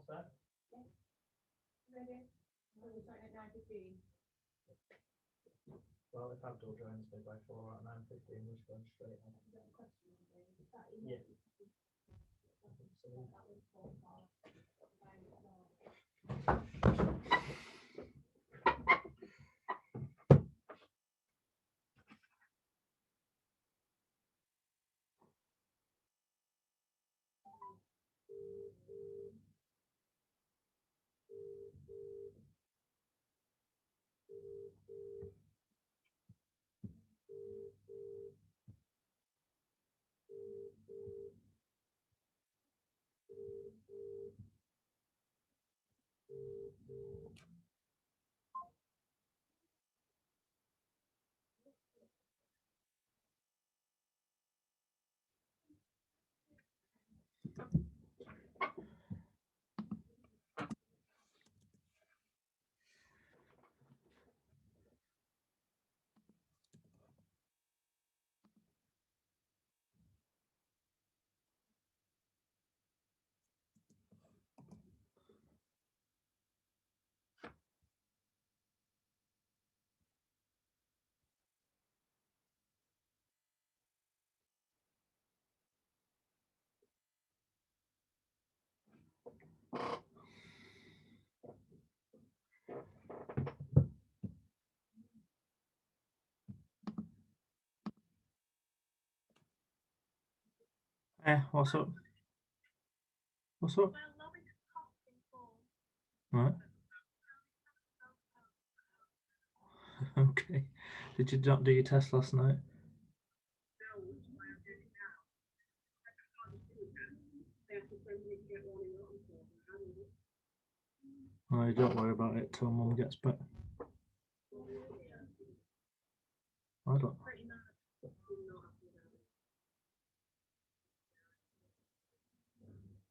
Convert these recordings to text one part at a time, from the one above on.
set? Ready? We're starting at 9:15. Well, if Abdul joins me by 4 at 9:15, we're just going straight on. Yeah. What's up? What's up? Right. Okay. Did you not do your test last night? Oh, don't worry about it till Mum gets back.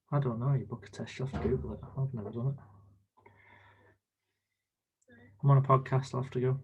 I don't know. You book a test, you have to Google it. I've never done it. I'm on a podcast, I'll have to go.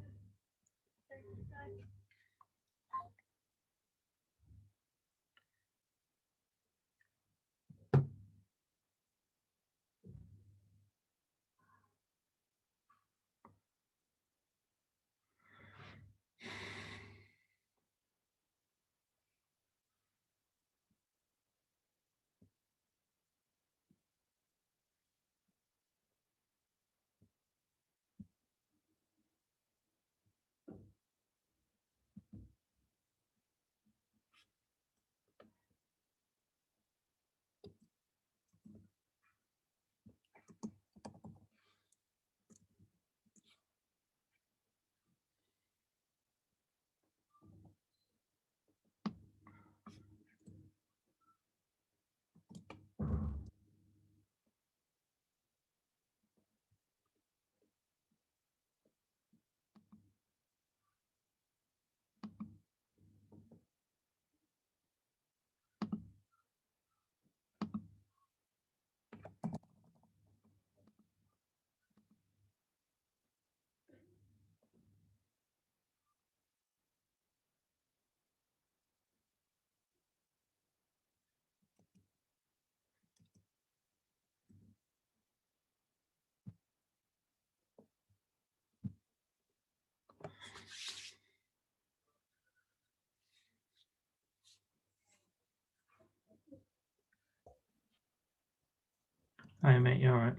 Hi mate, you alright?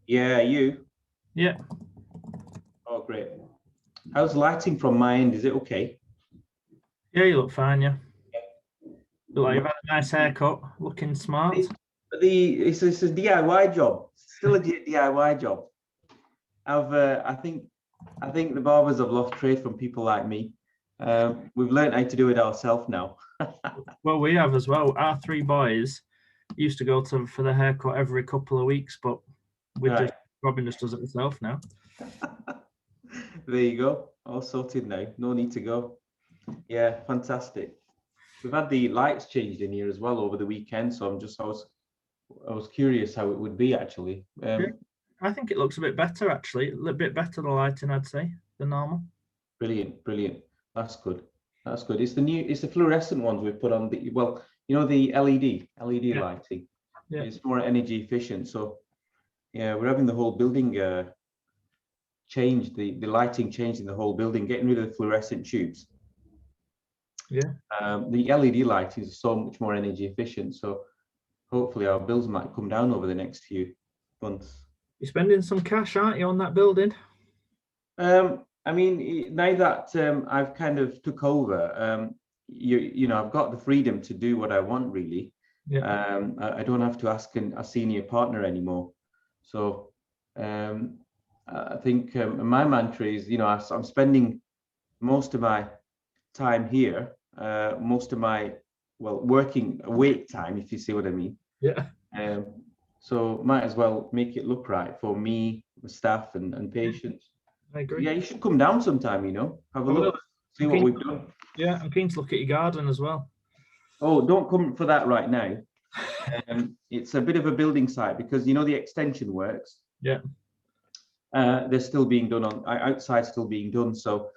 Yeah, you? Yeah. Oh, great. How's lighting from my end? Is it okay? Yeah, you look fine, yeah. Look like you've had a nice haircut, looking smart. It's a DIY job. Still a DIY job. I think the barbers have lost trade from people like me. We've learned how to do it ourselves now. Well, we have as well. Our 3 boys used to go for the haircut every couple of weeks, but Robin just does it himself now. There you go. All sorted now. No need to go. Yeah, fantastic. We've had the lights changed in here as well over the weekend, so I was curious how it would be actually. Yeah, I think it looks a bit better actually. A little bit better the lighting, I'd say, than normal. Brilliant. That's good. It's the fluorescent ones we've put on the LED yeah. lighting. Yeah. It's more energy efficient. So yeah, we're having the whole building change, the lighting changed in the whole building, getting rid of the fluorescent tubes. Yeah. The LED lighting is so much more energy efficient, so hopefully our bills might come down over the next few months. You're spending some cash, aren't you, on that building? I mean, now that I've kind of took over, you know, I've got the freedom to do what I want, really. Yeah. I don't have to ask a senior partner anymore. So I think my mantra is, you know, I'm spending most of my time here, most of my, well, working awake time, if you see what I mean. Yeah. So might as well make it look right for me, the staff, and patients. I agree. Yeah, you should come down sometime, you know, have a I will. look, see what we've done. Yeah, I'm keen to look at your garden as well. Oh, don't come for that right now. It's a bit of a building site because, you know, the extension works. Yeah. They're still being done on outside, still being done. So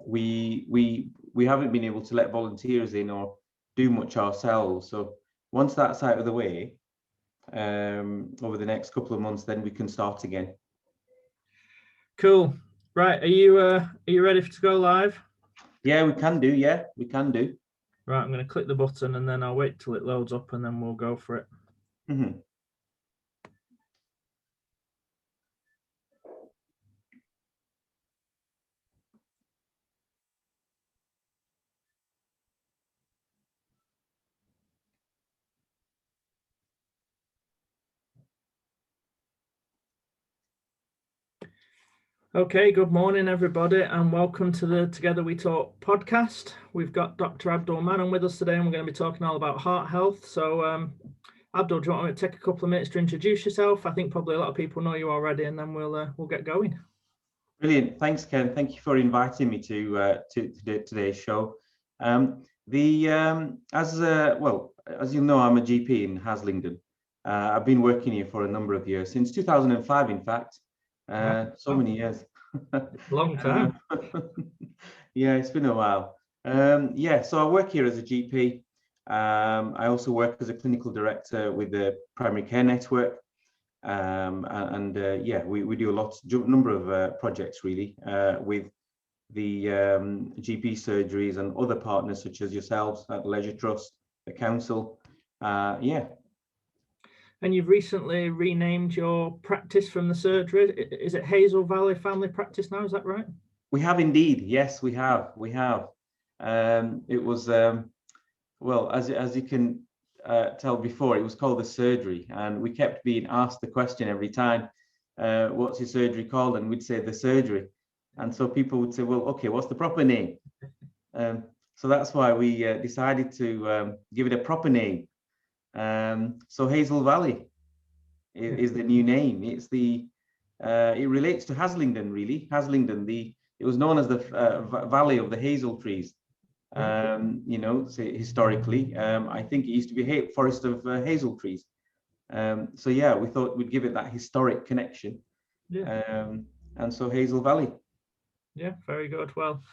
we haven't been able to let volunteers in or do much ourselves. So once that's out of the way, over the next couple of months, then we can start again. Cool. Right, are you ready to go live? Yeah, we can do. Yeah, we can do. Right, I'm going to click the button and then I'll wait till it loads up and then we'll go for it. Mm-hmm. Okay, good morning, everybody, and welcome to the Together We Talk podcast. We've got Dr. Abdul Mannan with us today, and we're going to be talking all about heart health. So, Abdul, do you want me to take a couple of minutes to introduce yourself? I think probably a lot of people know you already, and then we'll get going. Brilliant. Thanks, Ken. Thank you for inviting me to today's show. As you know, I'm a GP in Haslingden. I've been working here for a number of years, since 2005, in fact. So many years. Long time. Yeah, it's been a while. So I work here as a GP. I also work as a clinical director with the Primary Care Network. We do a number of projects really with the GP surgeries and other partners such as yourselves at Leisure Trust, the council. And you've recently renamed your practice from the surgery. Is it Hazel Valley Family Practice now? Is that right? We have indeed. Yes, we have. It was as you can tell before, it was called the surgery, and we kept being asked the question every time, what's your surgery called? And we'd say the surgery, and so people would say, well, okay, what's the proper name? So that's why we decided to give it a proper name. So Hazel Valley is the new name. It's it relates to Haslingden, really. Haslingden, it was known as the Valley of the Hazel Trees. You know, historically, I think it used to be a forest of hazel trees. So yeah, we thought we'd give it that historic connection. Yeah. And so Hazel Valley. Yeah, very good. Well,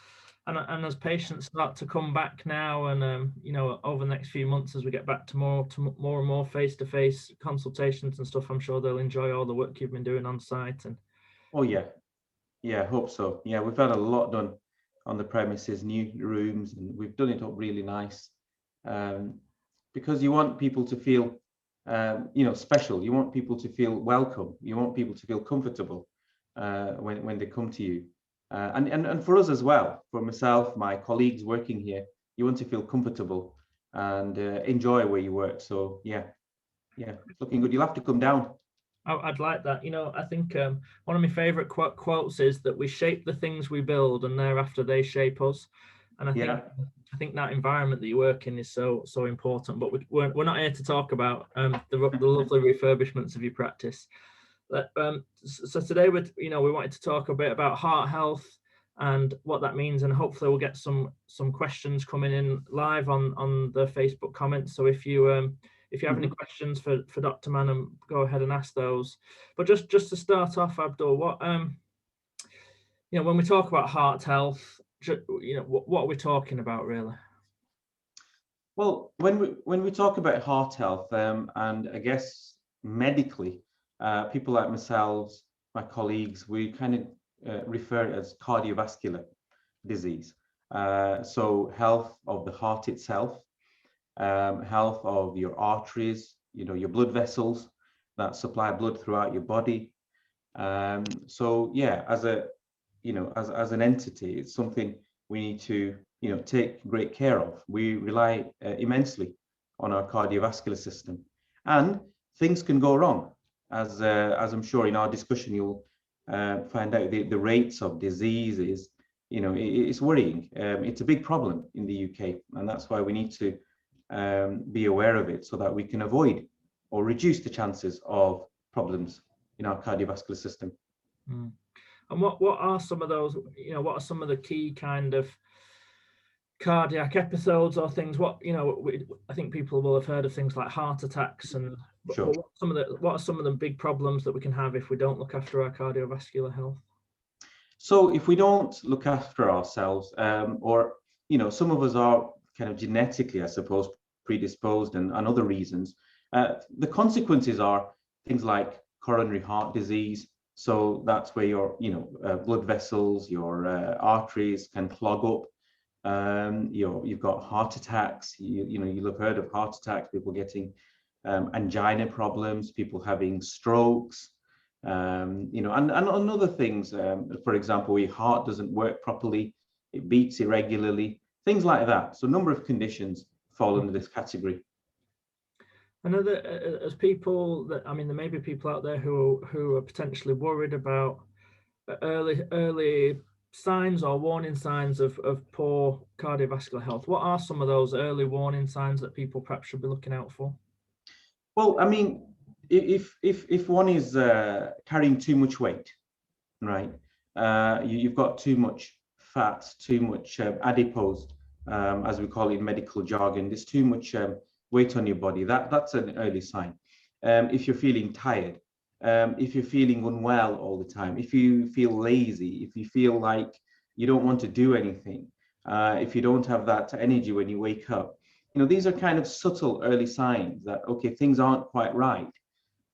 and as patients start to come back now, and you know, over the next few months, as we get back to more and more face-to-face consultations and stuff, I'm sure they'll enjoy all the work you've been doing on site. And oh yeah, I hope so. Yeah, we've had a lot done on the premises, new rooms, and we've done it up really nice. Because you want people to feel, special. You want people to feel welcome. You want people to feel comfortable when they come to you. And for us as well, for myself, my colleagues working here, you want to feel comfortable and enjoy where you work. So yeah, it's looking good. You'll have to come down. I'd like that. You know, I think one of my favorite quotes is that we shape the things we build, and thereafter they shape us. And I think that environment that you work in is so important. But we're not here to talk about the lovely refurbishments of your practice. So today we wanted to talk a bit about heart health and what that means, and hopefully we'll get some questions coming in live on the Facebook comments. So if you have any questions for Dr. Mannan, go ahead and ask those. But just to start off, Abdul, what when we talk about heart health, what are we talking about really? Well, when we talk about heart health, and I guess medically, people like myself, my colleagues, we kind of refer it as cardiovascular disease. So health of the heart itself, health of your arteries, your blood vessels that supply blood throughout your body. So yeah, as a as an entity, it's something we need to take great care of. We rely immensely on our cardiovascular system, and things can go wrong, as I'm sure in our discussion you'll find out the rates of diseases. It's worrying. It's a big problem in the UK, and that's why we need to be aware of it so that we can avoid or reduce the chances of problems in our cardiovascular system. Mm. And what are some of those, what are some of the key kind of cardiac episodes or things? I think people will have heard of things like heart attacks, and Sure. but what are some of the big problems that we can have if we don't look after our cardiovascular health? So if we don't look after ourselves, or some of us are kind of genetically, I suppose, predisposed, and other reasons, the consequences are things like coronary heart disease. So that's where your blood vessels, your arteries can clog up. You've got heart attacks. You'll have heard of heart attacks, people getting angina problems, people having strokes, and other things. For example, your heart doesn't work properly, it beats irregularly, things like that. So a number of conditions fall under this category. I know that as people there may be people out there who are potentially worried about early signs or warning signs of poor cardiovascular health. What are some of those early warning signs that people perhaps should be looking out for? Well, I mean, if one is carrying too much weight, right? You've got too much fat, too much adipose, as we call it in medical jargon. There's too much weight on your body. That's an early sign. If you're feeling tired, if you're feeling unwell all the time, if you feel lazy, if you feel like you don't want to do anything, if you don't have that energy when you wake up, these are kind of subtle early signs that, okay, things aren't quite right.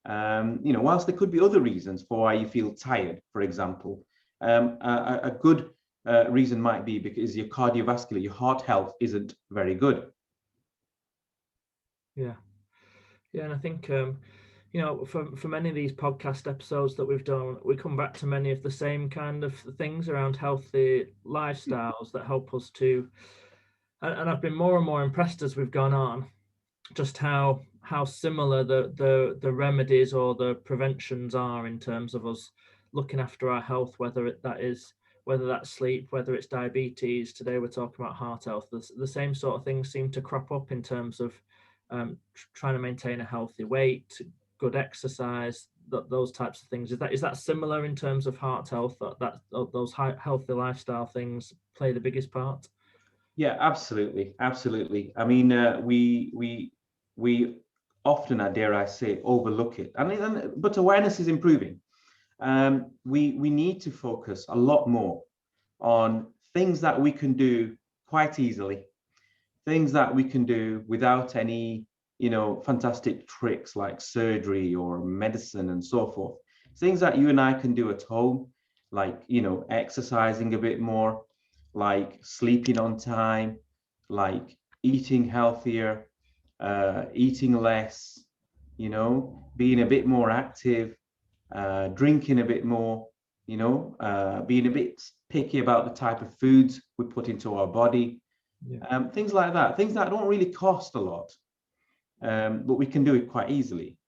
Whilst there could be other reasons for why you feel tired, for example, a good reason might be because your cardiovascular, your heart health isn't very good. Yeah, and I think for many of these podcast episodes that we've done, we come back to many of the same kind of things around healthy lifestyles that help us to. And I've been more and more impressed as we've gone on, just how similar the remedies or the preventions are in terms of us looking after our health, whether that's sleep, whether it's diabetes. Today we're talking about heart health. The same sort of things seem to crop up in terms of trying to maintain a healthy weight, good exercise, those types of things. Is that similar in terms of heart health, that those healthy lifestyle things play the biggest part? Yeah, absolutely. I mean, we often, I dare I say, overlook it. But awareness is improving. We need to focus a lot more on things that we can do quite easily, things that we can do without any, fantastic tricks like surgery or medicine and so forth. Things that you and I can do at home, like, exercising a bit more, like sleeping on time, like eating healthier, eating less, being a bit more active, drinking a bit more, being a bit picky about the type of foods we put into our body. Yeah. Things like that, things that don't really cost a lot, but we can do it quite easily.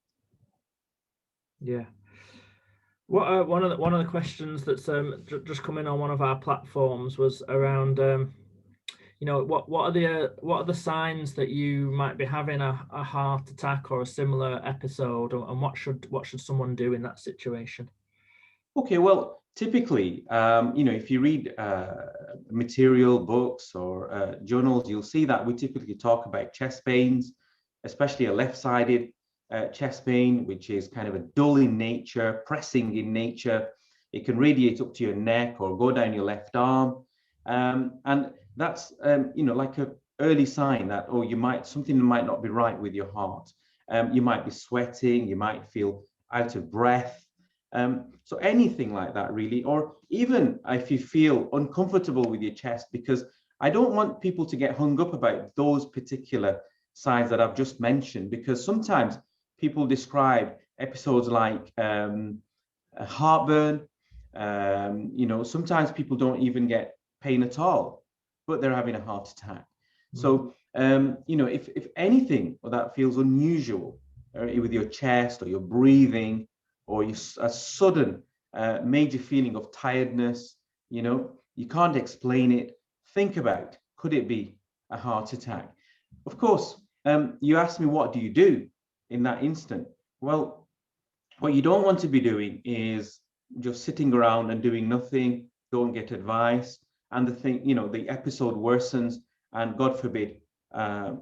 Yeah. What one of the questions that's just come in on one of our platforms was around what are the signs that you might be having a heart attack or a similar episode, and what should someone do in that situation? Okay, well, typically, if you read material, books or journals, you'll see that we typically talk about chest pains, especially a left-sided chest pain, which is kind of a dull in nature, pressing in nature. It can radiate up to your neck or go down your left arm. And that's, like an early sign that, something might not be right with your heart. You might be sweating, you might feel out of breath. So anything like that, really, or even if you feel uncomfortable with your chest, because I don't want people to get hung up about those particular signs that I've just mentioned, because sometimes people describe episodes like a heartburn. Sometimes people don't even get pain at all, but they're having a heart attack. So, if anything that feels unusual with your chest or your breathing, or a sudden major feeling of tiredness, you can't explain it, think about, could it be a heart attack? Of course, you asked me, what do you do in that instant? Well, what you don't want to be doing is just sitting around and doing nothing, don't get advice, and the episode worsens, and God forbid,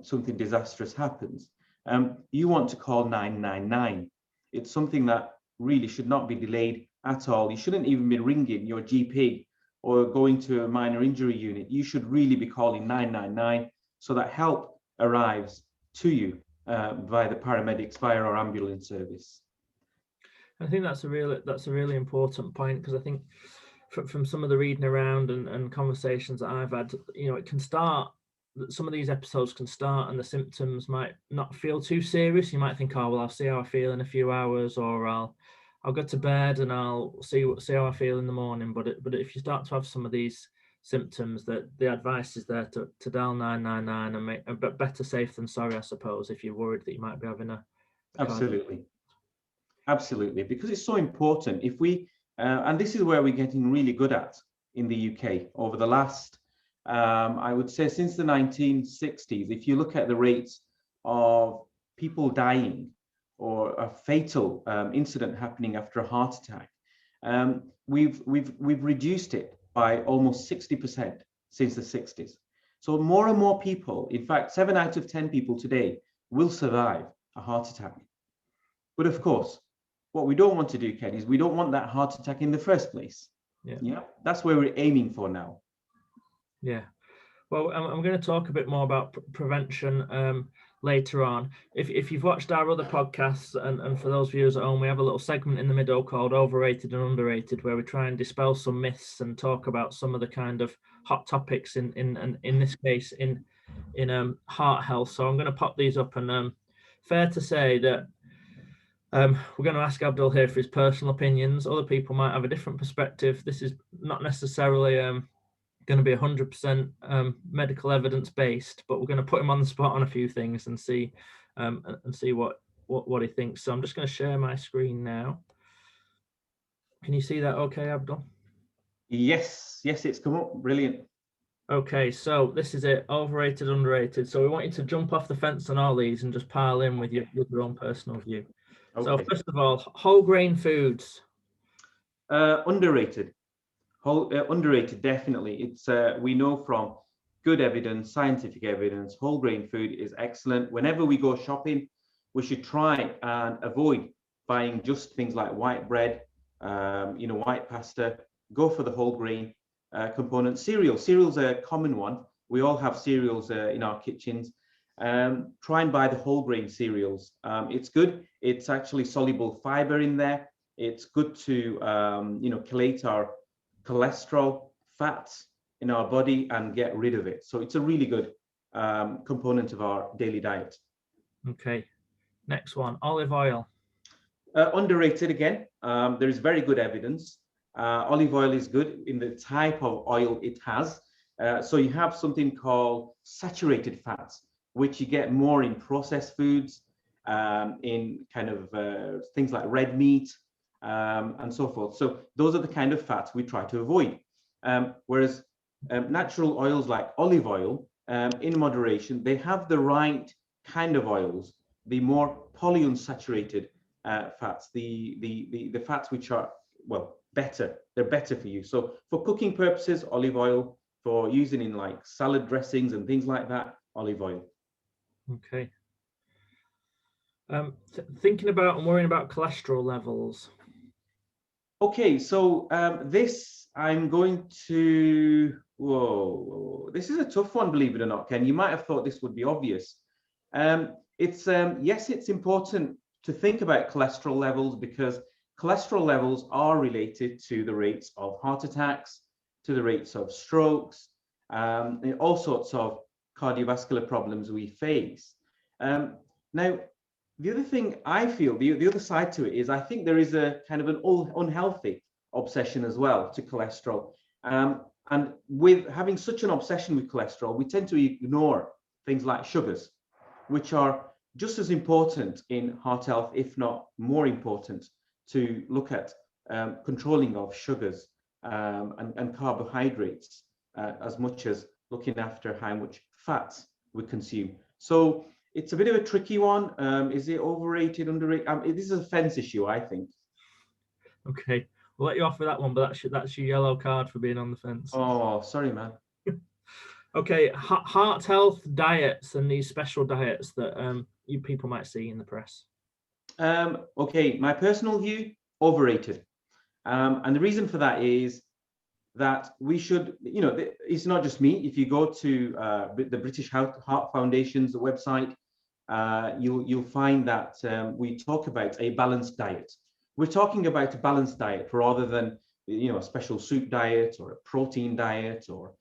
something disastrous happens. You want to call 999. It's something that really should not be delayed at all. You shouldn't even be ringing your GP or going to a minor injury unit. You should really be calling 999 so that help arrives to you via the paramedics, via our ambulance service. I think that's a really important point, because I think from some of the reading around and conversations that I've had, it can start. Some of these episodes can start, and the symptoms might not feel too serious. You might think, oh well, I'll see how I feel in a few hours, or I'll go to bed and I'll see how I feel in the morning. But if you start to have some of these symptoms, that the advice is there to dial 999 and make, but better safe than sorry, I suppose, if you're worried that you might be having a Absolutely, because it's so important. If we, and this is where we're getting really good at in the UK over the last, I would say since the 1960s, if you look at the rates of people dying or a fatal incident happening after a heart attack, we've reduced it by almost 60% since the 60s. So more and more people, in fact, 7 out of 10 people today will survive a heart attack. But of course, what we don't want to do, Ken, is we don't want that heart attack in the first place. Yeah, that's where we're aiming for now. Yeah. Well, I'm going to talk a bit more about prevention later on. If you've watched our other podcasts, and for those viewers at home, we have a little segment in the middle called Overrated and Underrated, where we try and dispel some myths and talk about some of the kind of hot topics in this case in heart health. So I'm going to pop these up, and fair to say that we're going to ask Abdul here for his personal opinions. Other people might have a different perspective. This is not necessarily going to be 100% medical evidence based, but we're going to put him on the spot on a few things and see what he thinks. So I'm just going to share my screen now. Can you see that okay, Abdul? Yes, it's come up. Brilliant. Okay, so this is it, overrated, underrated. So we want you to jump off the fence on all these and just pile in with your own personal view. Okay. So first of all, whole grain foods. Underrated. Underrated, definitely. It's we know from good evidence, scientific evidence, whole grain food is excellent. Whenever we go shopping, we should try and avoid buying just things like white bread, white pasta. Go for the whole grain component. Cereal's a common one. We all have cereals in our kitchens. Try and buy the whole grain cereals. It's good. It's actually soluble fiber in there. It's good to collate our cholesterol, fats in our body and get rid of it. So it's a really good component of our daily diet. Okay, next one, olive oil. Underrated again. There is very good evidence. Olive oil is good in the type of oil it has. So you have something called saturated fats, which you get more in processed foods, in kind of things like red meat, and so forth. So those are the kind of fats we try to avoid. Whereas natural oils like olive oil, in moderation, they have the right kind of oils, the more polyunsaturated fats, the fats which are, well, better. They're better for you. So for cooking purposes, olive oil. For using in like salad dressings and things like that, olive oil. Okay. Thinking about and worrying about cholesterol levels. Okay, so this I'm going to. Whoa, this is a tough one, believe it or not, Ken. You might have thought this would be obvious. Yes, it's important to think about cholesterol levels, because cholesterol levels are related to the rates of heart attacks, to the rates of strokes, and all sorts of cardiovascular problems we face. Now, the other thing I feel, the other side to it is, I think there is a kind of an unhealthy obsession as well to cholesterol. And with having such an obsession with cholesterol, we tend to ignore things like sugars, which are just as important in heart health, if not more important, to look at controlling of sugars and carbohydrates as much as looking after how much fats we consume. So it's a bit of a tricky one. Is it overrated, underrated? This is a fence issue, I think. Okay, we'll let you off with that one, but that's your yellow card for being on the fence. Oh, sorry, man. Okay, heart health diets and these special diets that you people might see in the press. Okay, my personal view, overrated. And the reason for that is that we should, it's not just me. If you go to the British Heart Foundation's website, you'll find that we talk about a balanced diet. We're talking about a balanced diet rather than, a special soup diet or a protein diet or,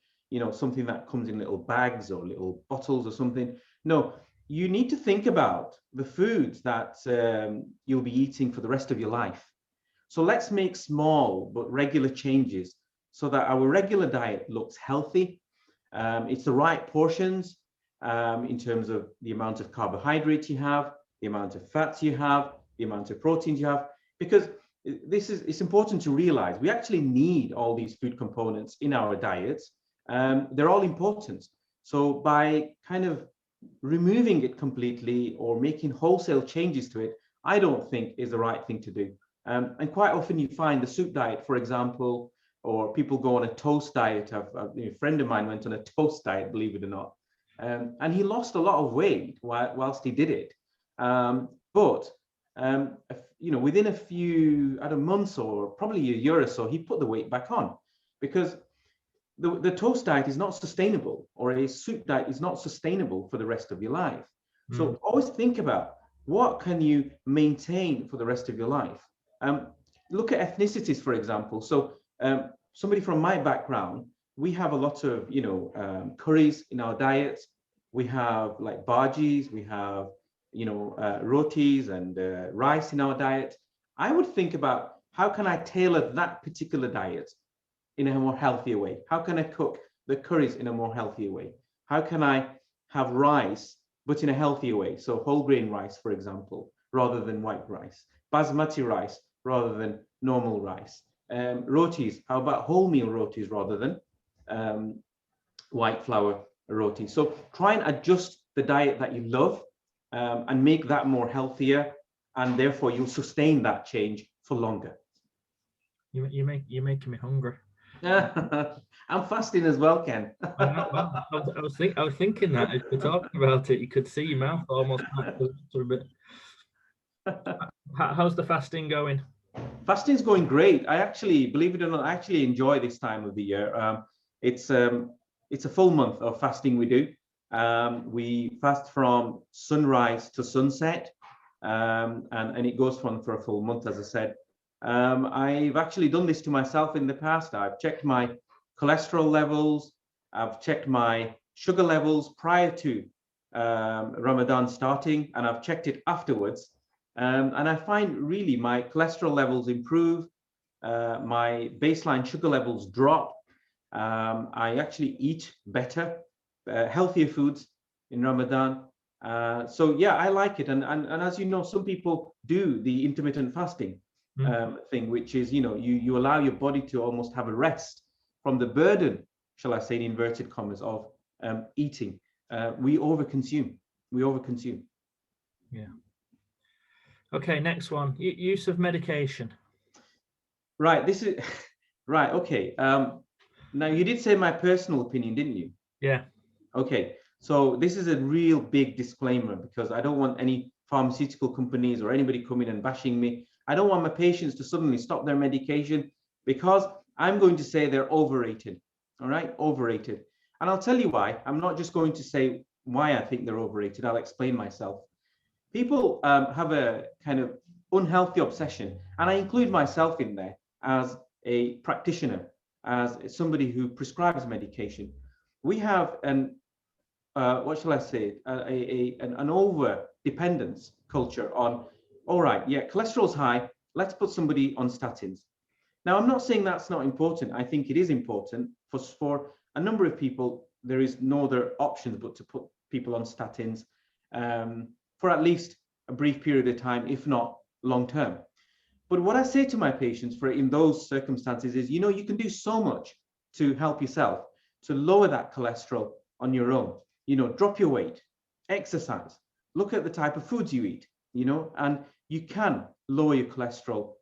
something that comes in little bags or little bottles or something. No, you need to think about the foods that you'll be eating for the rest of your life. So let's make small but regular changes so that our regular diet looks healthy. It's the right portions in terms of the amount of carbohydrates you have, the amount of fats you have, the amount of proteins you have, because it's important to realize we actually need all these food components in our diets. They're all important. So by kind of removing it completely or making wholesale changes to it, I don't think is the right thing to do. And quite often you find the soup diet, for example, or people go on a toast diet. A friend of mine went on a toast diet, believe it or not, and he lost a lot of weight whilst he did it. But within a few months or probably a year or so, he put the weight back on, because the toast diet is not sustainable, or a soup diet is not sustainable for the rest of your life. So always think about what can you maintain for the rest of your life. Look at ethnicities, for example. So somebody from my background, we have a lot of curries in our diets. We have like bhajis, we have rotis and rice in our diet. I would think about how can I tailor that particular diet in a more healthier way? How can I cook the curries in a more healthier way? How can I have rice but in a healthier way? So whole grain rice, for example, rather than white rice. Basmati rice rather than normal rice. Rotis, how about wholemeal rotis rather than white flour rotis? So try and adjust the diet that you love and make that more healthier, and therefore you'll sustain that change for longer. You're making me hungry. I'm fasting as well, Ken. I was thinking that as we're talking about it, you could see your mouth almost a bit. How's the fasting going? Fasting's going great. I actually, believe it or not, I actually enjoy this time of the year. It's a full month of fasting we do. We fast from sunrise to sunset, and it goes on for a full month, as I said. I've actually done this to myself in the past. I've checked my cholesterol levels. I've checked my sugar levels prior to Ramadan starting, and I've checked it afterwards. And I find really my cholesterol levels improve. My baseline sugar levels drop. I actually eat better, healthier foods in Ramadan. So yeah, I like it. And as you know, some people do the intermittent fasting thing, which is, you allow your body to almost have a rest from the burden, shall I say, in inverted commas, of eating. We overconsume. Yeah. Okay, next one. Use of medication. Right. This is right. Okay. Now you did say my personal opinion, didn't you? Yeah. Okay. So this is a real big disclaimer, because I don't want any pharmaceutical companies or anybody coming and bashing me. I don't want my patients to suddenly stop their medication, because I'm going to say they're overrated. All right, overrated. And I'll tell you why. I'm not just going to say why I think they're overrated. I'll explain myself. People have a kind of unhealthy obsession, and I include myself in there as a practitioner, as somebody who prescribes medication. We have what shall I say, an over dependence culture on, all right, yeah, cholesterol's high, let's put somebody on statins. Now, I'm not saying that's not important. I think it is important for a number of people. There is no other options but to put people on statins for at least a brief period of time, if not long term. But what I say to my patients for in those circumstances is, you know, you can do so much to help yourself to lower that cholesterol on your own. You know, drop your weight, exercise, look at the type of foods you eat, you know, and you can lower your cholesterol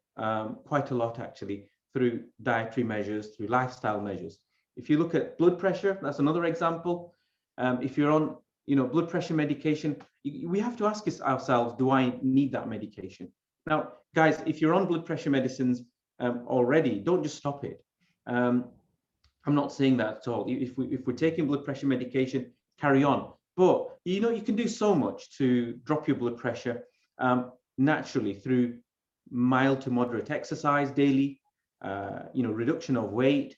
quite a lot actually through dietary measures, through lifestyle measures. If you look at blood pressure, that's another example. If you're on, you know, blood pressure medication, we have to ask ourselves, do I need that medication? Now, guys, if you're on blood pressure medicines already, don't just stop it. I'm not saying that at all. If we're taking blood pressure medication, carry on. But you know, you can do so much to drop your blood pressure naturally through mild to moderate exercise daily, you know, reduction of weight,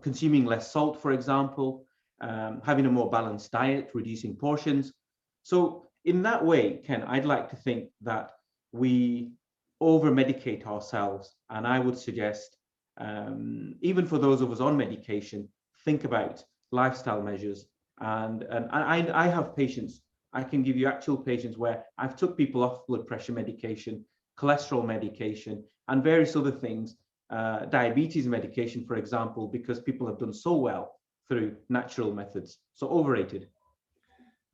consuming less salt, for example, having a more balanced diet, reducing portions. So in that way, Ken, I'd like to think that we over-medicate ourselves. And I would suggest, even for those of us on medication, think about lifestyle measures. And I have patients, I can give you actual patients where I've took people off blood pressure medication, cholesterol medication, and various other things, diabetes medication, for example, because people have done so well through natural methods. So overrated.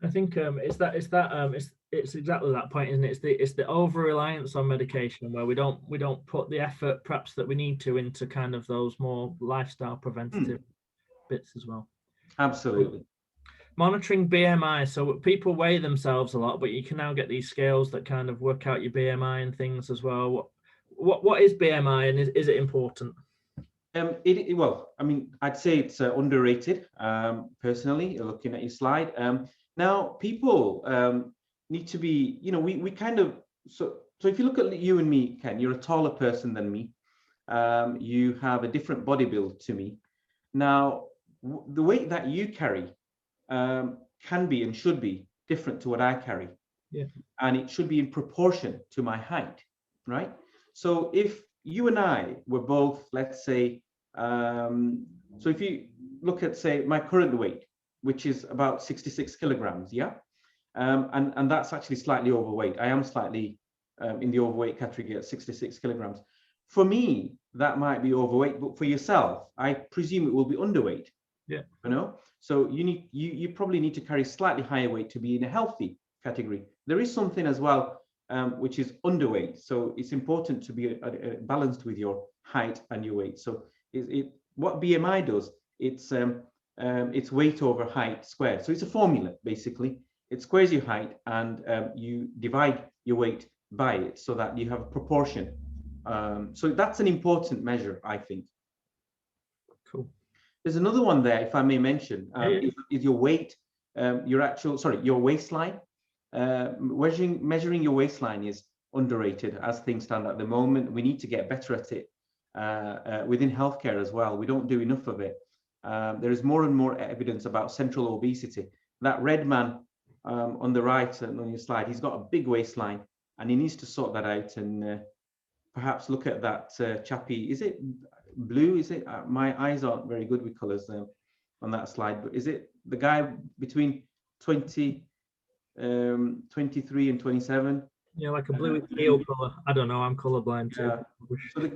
I think it's exactly that point, isn't it? It's the over reliance on medication where we don't put the effort perhaps that we need to into kind of those more lifestyle preventative bits as well. Absolutely. Monitoring BMI. So people weigh themselves a lot, but you can now get these scales that kind of work out your BMI and things as well. What is BMI, and is it important? Well, I mean, I'd say it's underrated. Personally, looking at your slide. Now, people need to be, you know, we kind of so if you look at you and me, Ken, you're a taller person than me. You have a different body build to me. Now, the weight that you carry can be and should be different to what I carry. Yeah. And it should be in proportion to my height, right? So if you and I were both, let's say, so if you look at, say, my current weight, which is about 66 kilograms, yeah? And that's actually slightly overweight. I am slightly in the overweight category at 66 kilograms. For me, that might be overweight, but for yourself, I presume it will be underweight. Yeah. You know, so you probably need to carry slightly higher weight to be in a healthy category. There is something as well, which is underweight. So it's important to be balanced with your height and your weight. So what BMI does, it's weight over height squared. So it's a formula, basically. It squares your height and you divide your weight by it so that you have a proportion. So that's an important measure, I think. Cool. There's another one there, if I may mention, is your weight, your waistline. Measuring your waistline is underrated as things stand at the moment. We need to get better at it within healthcare as well. We don't do enough of it. There is more and more evidence about central obesity. That red man on the right on your slide, he's got a big waistline and he needs to sort that out and perhaps look at that chappie. Is it blue? Is it? My eyes aren't very good with colors on that slide, but is it the guy between 23 and 27? Yeah, like a blue teal color. I don't know. I'm colorblind too. So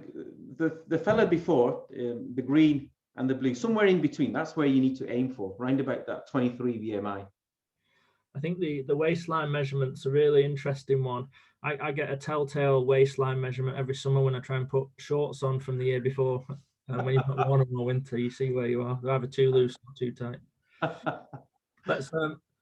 the fella before, the green and the blue, somewhere in between. That's where you need to aim for, round about that 23 BMI. I think the waistline measurement's a really interesting one. I get a telltale waistline measurement every summer when I try and put shorts on from the year before. When you've got one in the winter, you see where you are. They're either too loose or too tight. Let's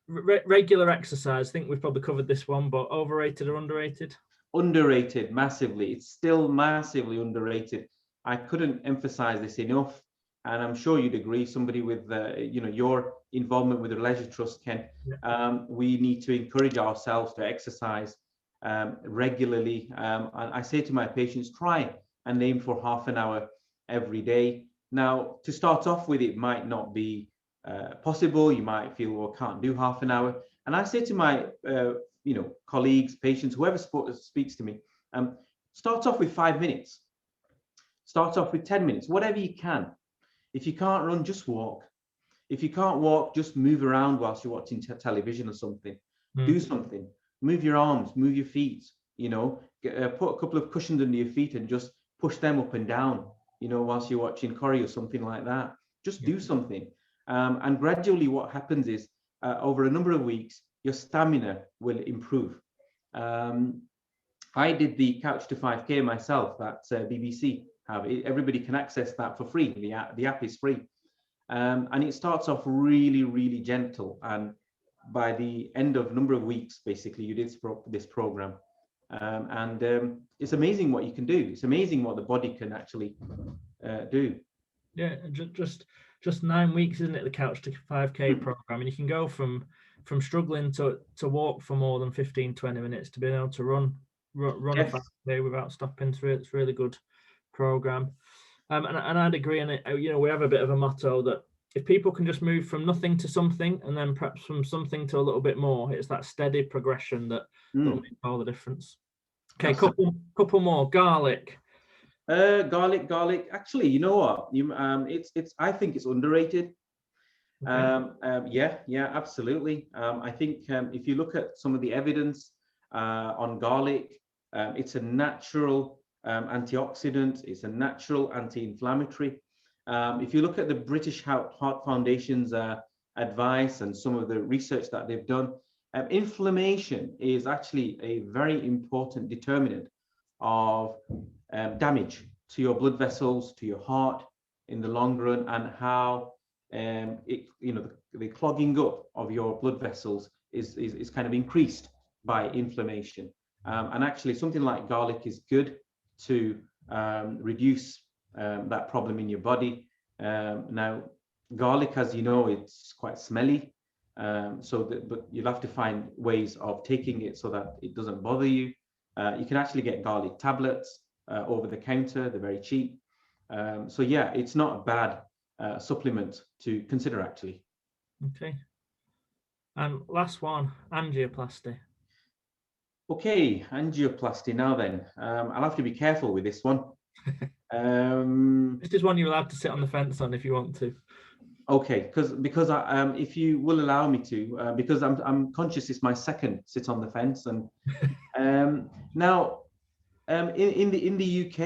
regular exercise. I think we've probably covered this one, but overrated or underrated? Underrated, massively. It's still massively underrated. I couldn't emphasize this enough. and I'm sure you'd agree, somebody with your involvement with the Leisure Trust, Ken, we need to encourage ourselves to exercise regularly. And I say to my patients, try and aim for half an hour every day. Now, to start off with, it might not be possible. You might feel, well, can't do half an hour. And I say to my colleagues, patients, whoever speaks to me, start off with 5 minutes. Start off with 10 minutes, whatever you can. If you can't run, just walk. If you can't walk, just move around whilst you're watching television or something. Do something. Move your arms, move your feet, put a couple of cushions under your feet and just push them up and down, whilst you're watching Corrie or something like that. Just do something. And gradually what happens is over a number of weeks, your stamina will improve. I did the Couch to 5K myself that BBC have. Everybody can access that for free. The app is free. And it starts off really, really gentle. And by the end of a number of weeks, basically, you did this program. It's amazing what you can do. It's amazing what the body can actually do. Yeah, just 9 weeks, isn't it? The Couch to 5K program, and you can go from struggling to walk for more than 15-20 minutes to being able to run a 5K without stopping through it. It's a really good program. And I'd agree on it. We have a bit of a motto that if people can just move from nothing to something, and then perhaps from something to a little bit more, it's that steady progression that will make all the difference. Okay, couple more. Garlic. Garlic. Actually, you know what? I think it's underrated. Okay. Yeah, absolutely. I think if you look at some of the evidence on garlic, it's a natural antioxidant. It's a natural anti-inflammatory. If you look at the British Heart Foundation's advice and some of the research that they've done, inflammation is actually a very important determinant of damage to your blood vessels, to your heart in the long run, and how the clogging up of your blood vessels is kind of increased by inflammation. And actually, something like garlic is good to reduce that problem in your body. Now, garlic, as you know, it's quite smelly, but you'll have to find ways of taking it so that it doesn't bother you. You can actually get garlic tablets over the counter. They're very cheap. So yeah, it's not a bad supplement to consider, actually. Okay. And last one, angioplasty. Okay, angioplasty. Now then, I'll have to be careful with this one. This is one you're allowed to sit on the fence on if you want to. Okay, because if you will allow me to, because I'm conscious it's my second sit on the fence, and now in the UK,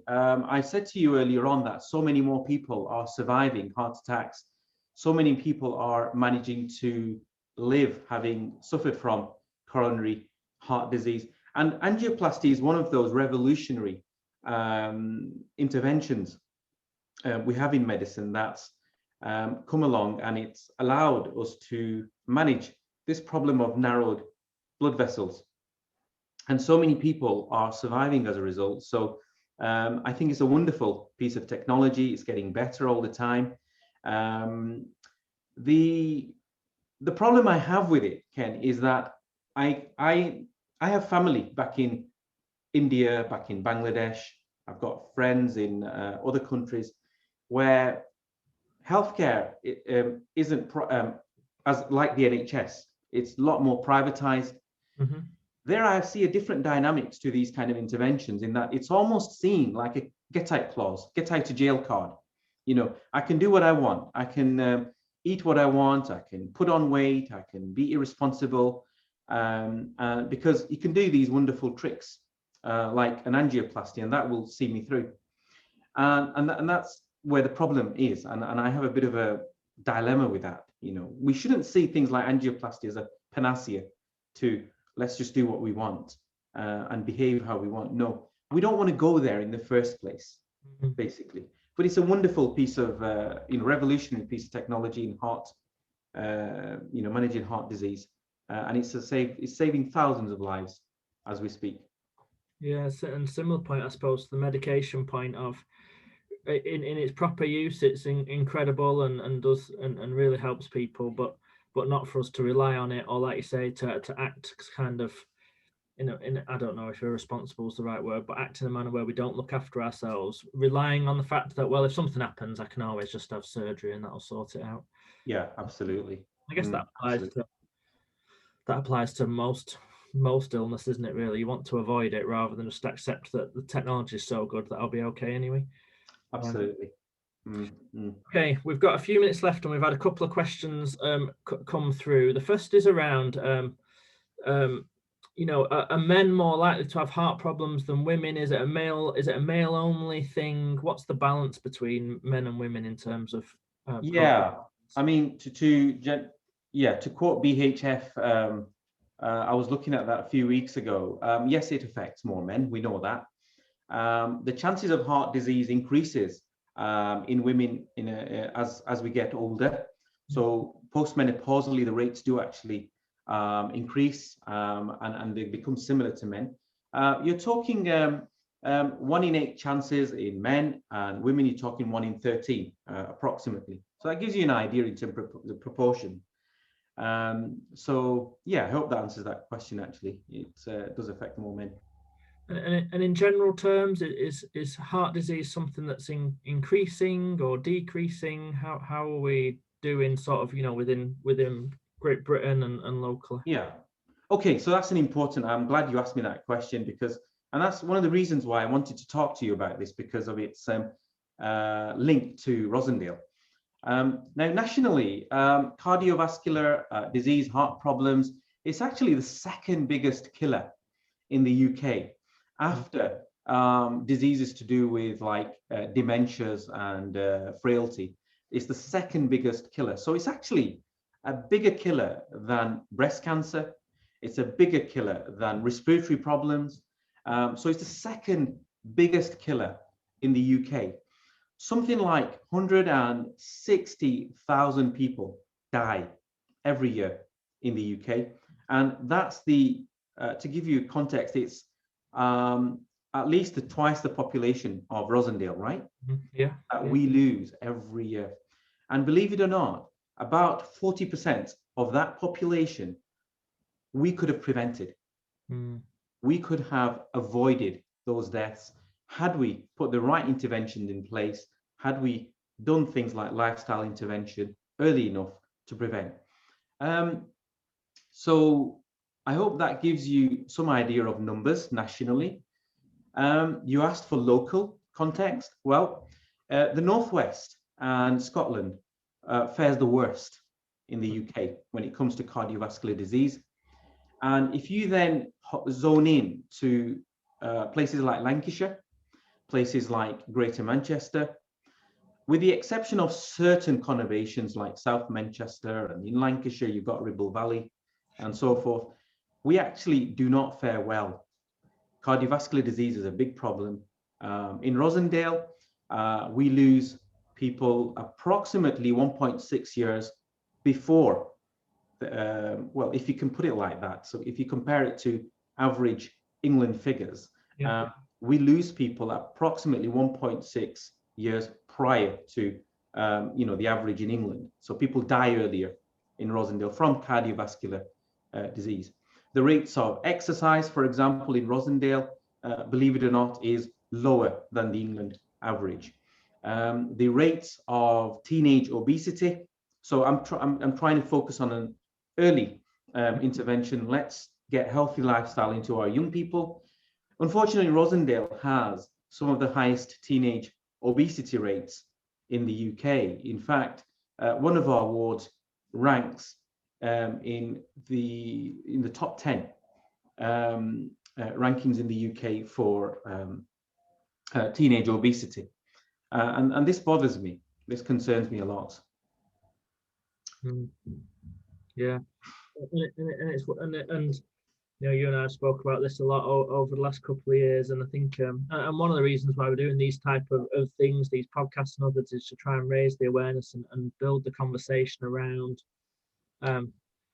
I said to you earlier on that so many more people are surviving heart attacks. So many people are managing to live having suffered from coronary heart disease, and angioplasty is one of those revolutionary interventions we have in medicine that's come along, and it's allowed us to manage this problem of narrowed blood vessels. And so many people are surviving as a result. So I think it's a wonderful piece of technology. It's getting better all the time. The problem I have with it, Ken, is that I have family back in India, back in Bangladesh. I've got friends in other countries where healthcare isn't as like the NHS. It's a lot more privatized. Mm-hmm. There I see a different dynamics to these kind of interventions, in that it's almost seen like a get out clause, get out of jail card. I can do what I want. I can eat what I want. I can put on weight. I can be irresponsible, because you can do these wonderful tricks like an angioplasty, and that will see me through. And that's where the problem is. And I have a bit of a dilemma with that. We shouldn't see things like angioplasty as a panacea to let's just do what we want and behave how we want. No, we don't want to go there in the first place, basically. But it's a wonderful piece of, revolutionary piece of technology in heart, managing heart disease, and it's saving thousands of lives as we speak. Yeah, and similar point, I suppose, to the medication point of in its proper use, it's incredible and does and really helps people, but not for us to rely on it, or like you say, to act kind of, I don't know if irresponsible is the right word, but act in a manner where we don't look after ourselves, relying on the fact that, well, if something happens, I can always just have surgery and that'll sort it out. Yeah, absolutely. I guess that applies to most illness, isn't it? Really, you want to avoid it rather than just accept that the technology is so good that I'll be okay anyway. Absolutely. Okay, we've got a few minutes left, and we've had a couple of questions come through. The first is around, are men more likely to have heart problems than women? Is it a male only thing? What's the balance between men and women in terms of? Yeah, I mean, to quote BHF, I was looking at that a few weeks ago. Yes, it affects more men. We know that. The chances of heart disease increases in women as we get older. So postmenopausally, the rates do actually increase, and they become similar to men. You're talking 1 in 8 chances in men, and women you're talking 1 in 13 approximately. So that gives you an idea in terms of the proportion. So yeah, I hope that answers that question. Actually, it does affect more men. And in general terms, is heart disease something that's increasing or decreasing? How are we doing, sort of, within Great Britain and locally? Yeah. Okay, so that's an important. I'm glad you asked me that question, and that's one of the reasons why I wanted to talk to you about this, because of its link to Rosendale. Now, nationally, cardiovascular disease, heart problems, it's actually the second biggest killer in the UK, after diseases to do with like dementias and frailty. It's the second biggest killer. So it's actually a bigger killer than breast cancer. It's a bigger killer than respiratory problems. So it's the second biggest killer in the UK. Something like 160,000 people die every year in the UK. And that's to give you context, it's at least twice the population of Rosendale, right? Yeah. That we lose every year. And believe it or not, about 40% of that population we could have prevented. We could have avoided those deaths had we put the right interventions in place, had we done things like lifestyle intervention early enough to prevent. So I hope that gives you some idea of numbers nationally. You asked for local context. Well, the Northwest and Scotland fares the worst in the UK when it comes to cardiovascular disease. And if you then zone in to places like Lancashire, places like Greater Manchester, with the exception of certain conurbations like South Manchester, and in Lancashire, you've got Ribble Valley and so forth, we actually do not fare well. Cardiovascular disease is a big problem. In Rosendale, we lose people approximately 1.6 years before, well, if you can put it like that. So if you compare it to average England figures, we lose people approximately 1.6 years prior to the average in England. So people die earlier in Rosendale from cardiovascular disease. The rates of exercise, for example, in Rosendale, believe it or not, is lower than the England average. The rates of teenage obesity. So I'm trying to focus on an early intervention. Let's get healthy lifestyle into our young people. Unfortunately, Rosendale has some of the highest teenage obesity rates in the UK. In fact, one of our wards ranks in the top 10 rankings in the UK for teenage obesity, and this bothers me. This concerns me a lot. Yeah, and you and I have spoke about this a lot over the last couple of years, and I think and one of the reasons why we're doing these type of things, these podcasts and others, is to try and raise the awareness and build the conversation around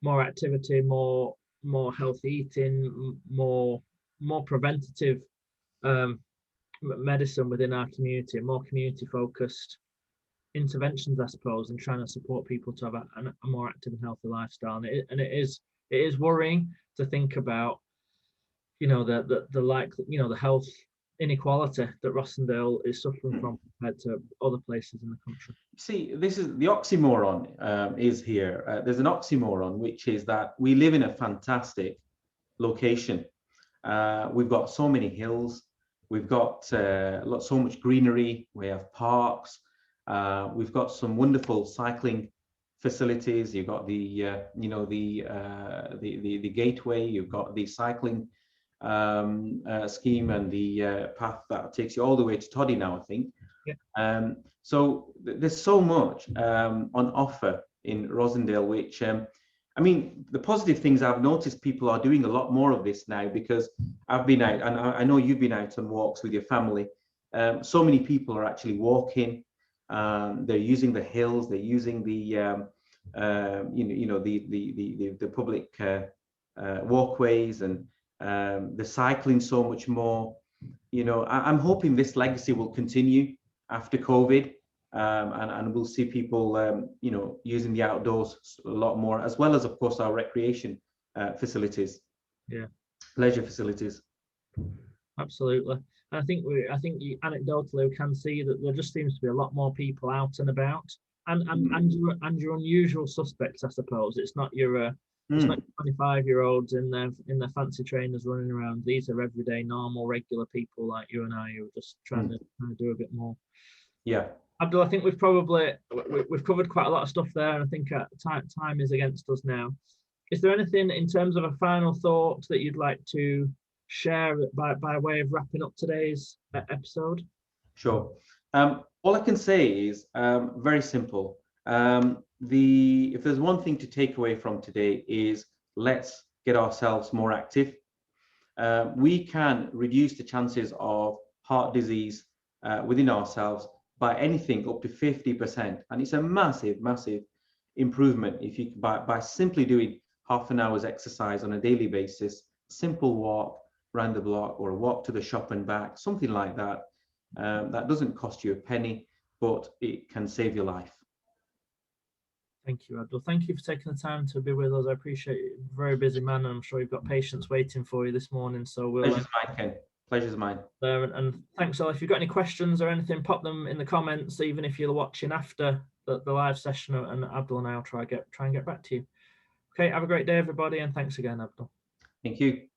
more activity, more healthy eating, more preventative medicine within our community, more community focused interventions, I suppose, and trying to support people to have a more active and healthy lifestyle. And it is worrying to think about, the health inequality that Rossendale is suffering from compared to other places in the country. See, this is the oxymoron is here. There's an oxymoron, which is that we live in a fantastic location. We've got so many hills. We've got so much greenery. We have parks. We've got some wonderful cycling facilities. You've got the gateway. You've got the cycling scheme and the path that takes you all the way to Toddy now, I think. Yeah. So there's so much on offer in Rossendale, which I mean, the positive things I've noticed, people are doing a lot more of this now, because I've been out, and I know you've been out on walks with your family. So many people are actually walking. They're using the hills. They're using the the public walkways, and the cycling so much more. I'm hoping this legacy will continue after COVID. And we'll see people, using the outdoors a lot more, as well as, of course, our recreation facilities, leisure facilities. Absolutely. I think anecdotally we can see that there just seems to be a lot more people out and about, and your unusual suspects, I suppose. It's not your 25-year-olds in their fancy trainers running around. These are everyday, normal, regular people like you and I, who are just trying to do a bit more. Yeah. Abdul, I think we've covered quite a lot of stuff there, and I think time is against us now. Is there anything in terms of a final thought that you'd like to share by way of wrapping up today's episode? Sure. All I can say is very simple. If there's one thing to take away from today, is let's get ourselves more active. We can reduce the chances of heart disease within ourselves by anything up to 50%, and it's a massive improvement if you by simply doing half an hour's exercise on a daily basis, simple walk around the block, or a walk to the shop and back, something like that. That doesn't cost you a penny, but it can save your life. Thank you, Abdul. Thank you for taking the time to be with us. I appreciate it. Very busy man, and I'm sure you've got patients waiting for you this morning. So Pleasure's mine, Ken. Pleasure's mine. And thanks all. If you've got any questions or anything, pop them in the comments, even if you're watching after the live session, and Abdul and I will try and get back to you. Okay, have a great day, everybody, and thanks again, Abdul. Thank you.